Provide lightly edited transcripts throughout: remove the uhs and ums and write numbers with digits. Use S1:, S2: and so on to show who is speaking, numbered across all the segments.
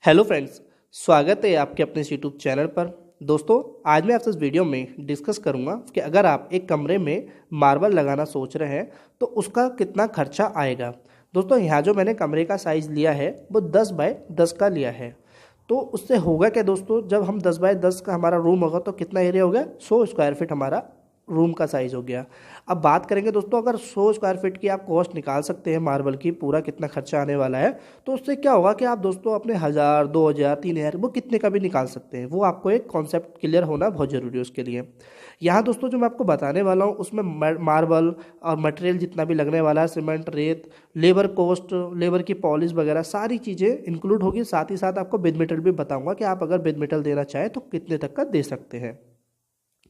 S1: Hello friends, स्वागत है आपके अपने इस यूट्यूब चैनल पर। दोस्तों, आज मैं आपसे इस वीडियो में डिस्कस करूंगा कि अगर आप एक कमरे में मार्बल लगाना सोच रहे हैं तो उसका कितना खर्चा आएगा। दोस्तों, यहाँ जो मैंने कमरे का साइज़ लिया है वो 10 बाय 10 का लिया है। तो उससे होगा क्या दोस्तों, जब हम 10 बाय 10 का हमारा रूम होगा तो कितना एरिया हो गया, 100 स्क्वायर फीट हमारा रूम का साइज़ हो गया। अब बात करेंगे दोस्तों, अगर 100 स्क्वायर फीट की आप कॉस्ट निकाल सकते हैं मार्बल की, पूरा कितना खर्चा आने वाला है, तो उससे क्या होगा कि आप दोस्तों अपने 1000, 2000, 3000 वो कितने का भी निकाल सकते हैं। वो आपको एक कॉन्सेप्ट क्लियर होना बहुत ज़रूरी है उसके लिए। यहाँ दोस्तों जो मैं आपको बताने वाला हूँ उसमें मार्बल और मटेरियल जितना भी लगने वाला है, सीमेंट, रेत, लेबर कॉस्ट, लेबर की पॉलिश वगैरह सारी चीज़ें इंक्लूड होगी। साथ ही साथ आपको बिड मेटेरियल भी बताऊंगा कि आप अगर बिड मेटेरियल देना चाहें तो कितने तक का दे सकते हैं।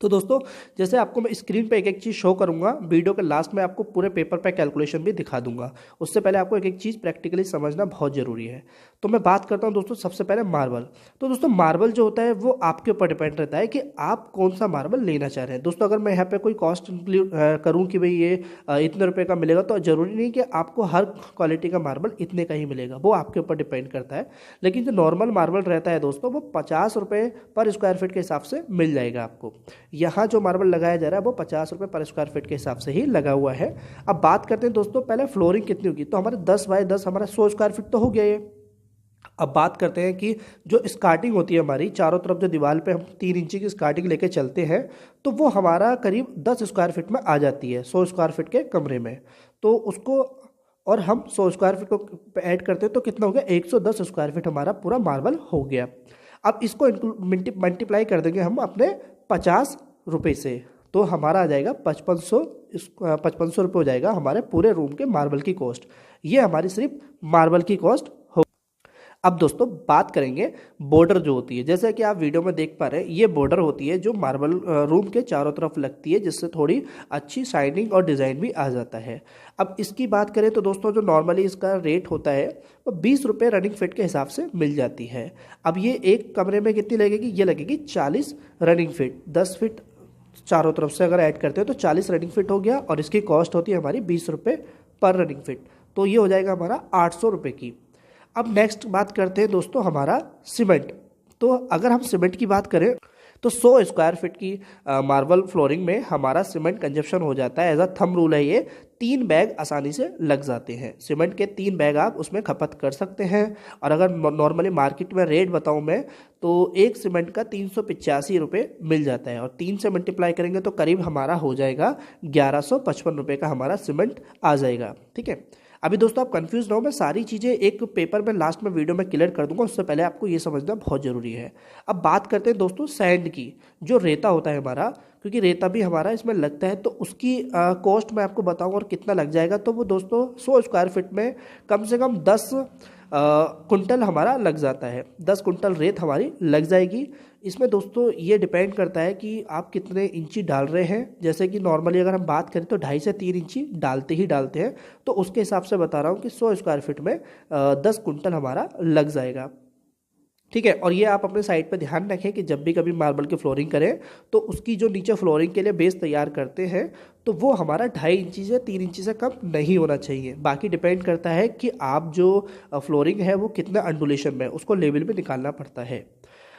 S1: तो दोस्तों, जैसे आपको मैं स्क्रीन पे एक एक चीज़ शो करूंगा, वीडियो के लास्ट में आपको पूरे पेपर पे कैलकुलेशन भी दिखा दूंगा। उससे पहले आपको एक एक चीज़ प्रैक्टिकली समझना बहुत ज़रूरी है। तो मैं बात करता हूं दोस्तों सबसे पहले मार्बल। तो दोस्तों मार्बल जो होता है वो आपके ऊपर डिपेंड रहता है कि आप कौन सा मार्बल लेना चाह रहे हैं। दोस्तों, अगर मैं यहाँ पे कोई कॉस्ट इंक्लूड करूँ कि भाई ये इतने रुपये का मिलेगा, तो ज़रूरी नहीं कि आपको हर क्वालिटी का मार्बल इतने का ही मिलेगा, वो आपके ऊपर डिपेंड करता है। लेकिन जो नॉर्मल मार्बल रहता है दोस्तों, वो 50 रुपये पर स्क्वायर फीट के हिसाब से मिल जाएगा आपको। यहाँ जो मार्बल लगाया जा रहा है वो 50 रुपये पर स्क्वायर फीट के हिसाब से ही लगा हुआ है। अब बात करते हैं दोस्तों पहले फ्लोरिंग कितनी होगी। तो हमारे 10 बाय 10 हमारा 100 स्क्वायर फीट तो हो गया ये। अब बात करते हैं कि जो स्कार्टिंग होती है हमारी, चारों तरफ जो दीवार पे हम 3 इंची की स्कार्टिंग लेके चलते हैं, तो वो हमारा करीब 10 स्क्वायर फीट में आ जाती है 100 स्क्वायर फीट के कमरे में। तो उसको और हम 100 स्क्वायर फीट को ऐड करते हैं तो कितना हो गया, 110 स्क्वायर फीट हमारा पूरा मार्बल हो गया। अब इसको मल्टीप्लाई कर देंगे हम अपने 50 रुपये से, तो हमारा आ जाएगा 5500 रुपये हो जाएगा हमारे पूरे रूम के मार्बल की कॉस्ट। ये हमारी सिर्फ मार्बल की कॉस्ट हो। अब दोस्तों बात करेंगे बॉर्डर जो होती है, जैसे कि आप वीडियो में देख पा रहे हैं, ये बॉर्डर होती है जो मार्बल रूम के चारों तरफ लगती है, जिससे थोड़ी अच्छी शाइनिंग और डिज़ाइन भी आ जाता है। अब इसकी बात करें तो दोस्तों जो नॉर्मली इसका रेट होता है वो 20 रुपये रनिंग फिट के हिसाब से मिल जाती है। अब ये एक कमरे में कितनी लगेगी, ये लगेगी 40 रनिंग फिट। 10 फिट चारों तरफ से अगर ऐड करते हैं तो 40 रनिंग फिट हो गया, और इसकी कॉस्ट होती है हमारी 20 रुपये पर रनिंग फिट। तो ये हो जाएगा हमारा 800 रुपये की। अब नेक्स्ट बात करते हैं दोस्तों हमारा सीमेंट। तो अगर हम सीमेंट की बात करें तो 100 स्क्वायर फीट की मार्बल फ्लोरिंग में हमारा सीमेंट कंजप्शन हो जाता है, एज अ थंब रूल है ये, 3 बैग आसानी से लग जाते हैं। सीमेंट के 3 बैग आप उसमें खपत कर सकते हैं। और अगर नॉर्मली मार्केट में रेट बताऊं मैं, तो एक सीमेंट का 385 रुपये मिल जाता है, और 3 से मल्टीप्लाई करेंगे तो करीब हमारा हो जाएगा 1155 रुपये का हमारा सीमेंट आ जाएगा। ठीक है, अभी दोस्तों आप कंफ्यूज ना हो, मैं सारी चीज़ें एक पेपर में लास्ट में वीडियो में क्लियर कर दूंगा, उससे पहले आपको ये समझना बहुत ज़रूरी है। अब बात करते हैं दोस्तों सैंड की, जो रेता होता है हमारा, क्योंकि रेता भी हमारा इसमें लगता है, तो उसकी कॉस्ट मैं आपको बताऊं और कितना लग जाएगा। तो वो दोस्तों 100 स्क्वायर फीट में कम से कम 10 कुंटल हमारा लग जाता है। 10 कुंटल रेत हमारी लग जाएगी। इसमें दोस्तों ये डिपेंड करता है कि आप कितने इंची डाल रहे हैं। जैसे कि नॉर्मली अगर हम बात करें तो 2.5 से 3 इंची डालते हैं, तो उसके हिसाब से बता रहा हूँ कि 100 स्क्वायर फीट में 10 कुंटल हमारा लग जाएगा। ठीक है, और ये आप अपने साइड पे ध्यान रखें कि जब भी कभी मार्बल की फ्लोरिंग करें तो उसकी जो नीचे फ्लोरिंग के लिए बेस तैयार करते हैं तो वो हमारा 2.5 इंची से 3 इंची से कम नहीं होना चाहिए। बाकी डिपेंड करता है कि आप जो फ्लोरिंग है वो कितना अंडुलेशन में, उसको लेवल में निकालना पड़ता है।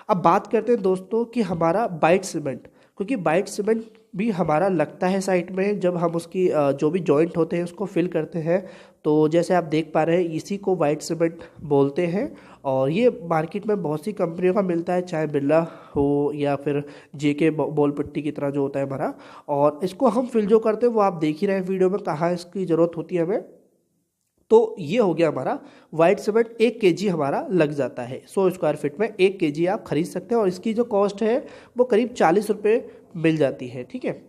S1: अब बात करते हैं दोस्तों कि हमारा बाइट सीमेंट, क्योंकि बाइट सीमेंट भी हमारा लगता है साइड में जब हम उसकी जो भी जॉइंट होते हैं उसको फिल करते हैं। तो जैसे आप देख पा रहे हैं, इसी को वाइट सीमेंट बोलते हैं, और ये मार्केट में बहुत सी कंपनियों का मिलता है, चाहे बिरला हो या फिर जेके बॉल पट्टी की तरह जो होता है हमारा। और इसको हम फिल जो करते हैं वो आप देख ही रहे हैं वीडियो में कहाँ इसकी ज़रूरत होती है हमें। तो ये हो गया हमारा वाइट सीमेंट। 1 केजी हमारा लग जाता है 100 स्क्वायर फीट में, 1 केजी आप खरीद सकते हैं, और इसकी जो कॉस्ट है वो करीब 40 रुपये मिल जाती है। ठीक है,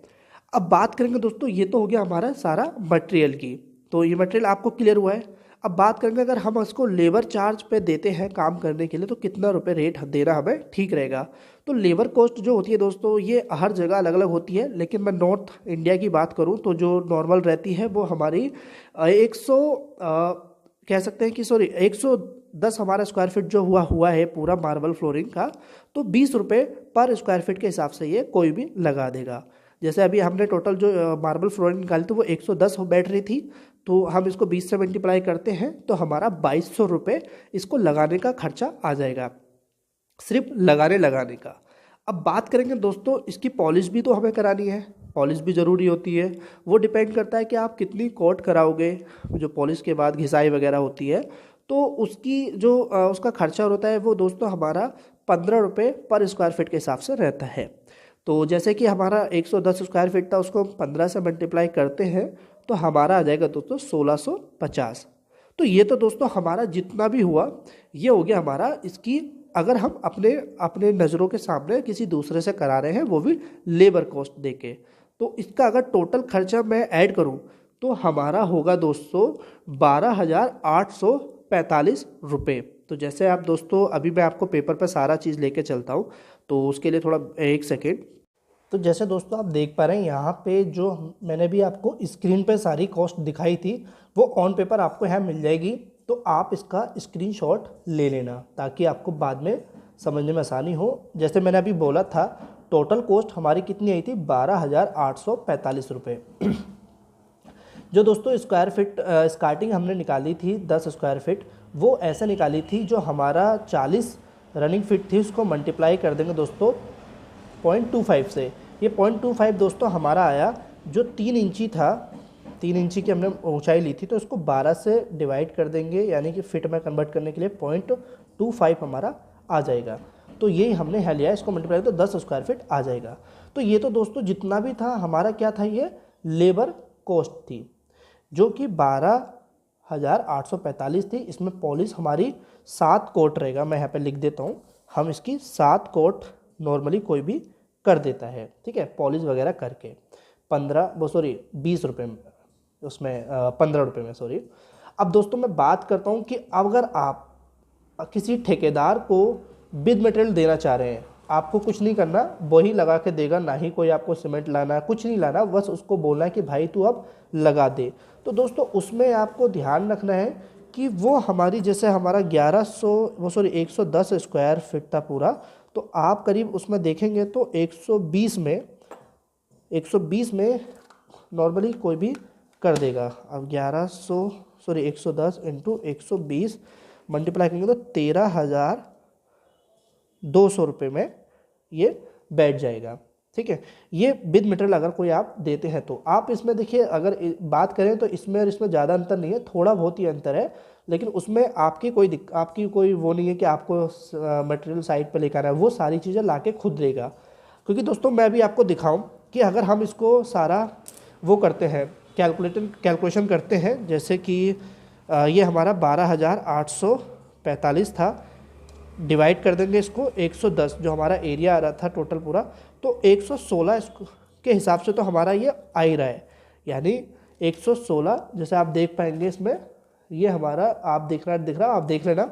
S1: अब बात करेंगे दोस्तों, ये तो हो गया हमारा सारा मटेरियल की, तो ये मटेरियल आपको क्लियर हुआ है। अब बात करेंगे अगर हम उसको लेबर चार्ज पे देते हैं काम करने के लिए तो कितना रुपए रेट देना हमें ठीक रहेगा। तो लेबर कॉस्ट जो होती है दोस्तों ये हर जगह अलग अलग होती है, लेकिन मैं नॉर्थ इंडिया की बात करूं तो जो नॉर्मल रहती है वो हमारी 100 कह सकते हैं कि 110 हमारा स्क्वायर फीट जो हुआ है पूरा मार्बल फ्लोरिंग का, तो 20 रुपये पर स्क्वायर फीट के हिसाब से ये कोई भी लगा देगा। जैसे अभी हमने टोटल जो मार्बल फ्लोरिंग निकाली थी वो 110 बैठ रही थी, तो हम इसको 20 से मल्टीप्लाई करते हैं तो हमारा 2200 रुपये इसको लगाने का खर्चा आ जाएगा, सिर्फ लगाने का। अब बात करेंगे दोस्तों, इसकी पॉलिश भी तो हमें करानी है, पॉलिश भी ज़रूरी होती है। वो डिपेंड करता है कि आप कितनी कोट कराओगे। जो पॉलिश के बाद घिसाई वगैरह होती है तो उसकी जो उसका खर्चा होता है वो दोस्तों हमारा 15 रुपये पर स्क्वायर फीट के हिसाब से रहता है। तो जैसे कि हमारा 110 स्क्वायर फीट था, उसको 15 से मल्टीप्लाई करते हैं तो हमारा आ जाएगा दोस्तों 1650। तो ये तो दोस्तों हमारा जितना भी हुआ ये हो गया हमारा इसकी, अगर हम अपने नज़रों के सामने किसी दूसरे से करा रहे हैं वो भी लेबर कॉस्ट देके। तो इसका अगर टोटल खर्चा मैं ऐड करूं तो हमारा होगा दोस्तों 12,845 रुपये। तो जैसे आप दोस्तों, अभी मैं आपको पेपर पर सारा चीज़ लेके चलता हूं, तो उसके लिए थोड़ा एक सेकेंड। तो जैसे दोस्तों आप देख पा रहे हैं यहाँ पे जो मैंने भी आपको स्क्रीन पे सारी कॉस्ट दिखाई थी वो ऑन पेपर आपको यहाँ मिल जाएगी। तो आप इसका स्क्रीनशॉट ले लेना ताकि आपको बाद में समझने में आसानी हो। जैसे मैंने अभी बोला था, टोटल कॉस्ट हमारी कितनी आई थी, 12,845 रुपये। जो दोस्तों स्क्वायर फीट स्टार्टिंग हमने निकाली थी 10 स्क्वायर फीट, वो ऐसे निकाली थी, जो हमारा 40 रनिंग फीट थी उसको मल्टीप्लाई कर देंगे दोस्तों 0.25 से। ये 0.25 दोस्तों हमारा आया, जो 3 इंची था, 3 इंची की हमने ऊंचाई ली थी, तो इसको 12 से डिवाइड कर देंगे, यानी कि फिट में कन्वर्ट करने के लिए 0.25 हमारा आ जाएगा। तो ये हमने है लिया, इसको मल्टीप्लाई तो 10 स्क्वायर फीट आ जाएगा। तो ये तो दोस्तों जितना भी था हमारा क्या था, ये लेबर कॉस्ट थी, जो कि 12,845 थी। इसमें पॉलिश हमारी 7 कोट रहेगा, मैं यहाँ पे लिख देता हूँ, हम इसकी 7 कोट नॉर्मली कोई भी कर देता है, ठीक है, पॉलिश वगैरह करके 20 रुपये में, उसमें 15 रुपये में, सॉरी। अब दोस्तों मैं बात करता हूँ कि अगर आप किसी ठेकेदार को बिद मटेरियल देना चाह रहे हैं, आपको कुछ नहीं करना, वही लगा के देगा, ना ही कोई आपको सीमेंट लाना है, कुछ नहीं लाना, बस उसको बोलना है कि भाई तू अब लगा दे। तो दोस्तों उसमें आपको ध्यान रखना है कि वो हमारी, जैसे हमारा 110 स्क्वायर फीट था पूरा, तो आप करीब उसमें देखेंगे तो 120 में नॉर्मली कोई भी कर देगा। अब 110 इंटू 120 मल्टीप्लाई करेंगे तो 13,200 रुपये में ये बैठ जाएगा, ठीक है। ये बिद मटेरियल अगर कोई आप देते हैं तो आप इसमें देखिए, अगर बात करें तो इसमें और इसमें ज़्यादा अंतर नहीं है, थोड़ा बहुत ही अंतर है, लेकिन उसमें आपकी कोई वो नहीं है कि आपको मटेरियल साइट पर लेकर आना है, वो सारी चीज़ें लाके खुद देगा। क्योंकि दोस्तों मैं भी आपको दिखाऊं कि अगर हम इसको सारा वो करते हैं, कैलकुलेशन करते हैं, जैसे कि ये हमारा 12,845 था, डिवाइड कर देंगे इसको 110, जो हमारा एरिया आ रहा था टोटल पूरा, तो 116 के हिसाब से तो हमारा ये आ ही रहा है, यानी 116, जैसे आप देख पाएंगे इसमें, ये हमारा आप दिख रहा आप देख लेना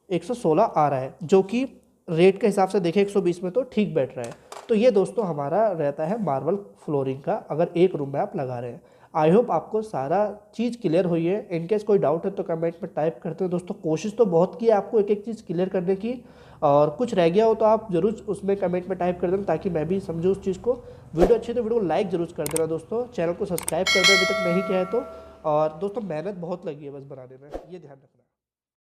S1: 116 आ रहा है, जो कि रेट के हिसाब से देखें 120 में तो ठीक बैठ रहा है। तो ये दोस्तों हमारा रहता है मार्बल फ्लोरिंग का, अगर एक रूम में आप लगा रहे हैं। आई होप आपको सारा चीज़ क्लियर हुई है। इनकेस कोई डाउट है तो कमेंट में टाइप करते हैं। दोस्तों कोशिश तो बहुत की है आपको एक एक चीज़ क्लियर करने की, और कुछ रह गया हो तो आप जरूर उसमें कमेंट में टाइप कर देना ताकि मैं भी समझूँ उस चीज़ को। वीडियो अच्छी तो वीडियो को लाइक जरूर कर देना दोस्तों, चैनल को सब्सक्राइब कर देना अभी तक नहीं किया है तो। और दोस्तों मेहनत बहुत लगी है बस बनाने में, ये ध्यान रखना।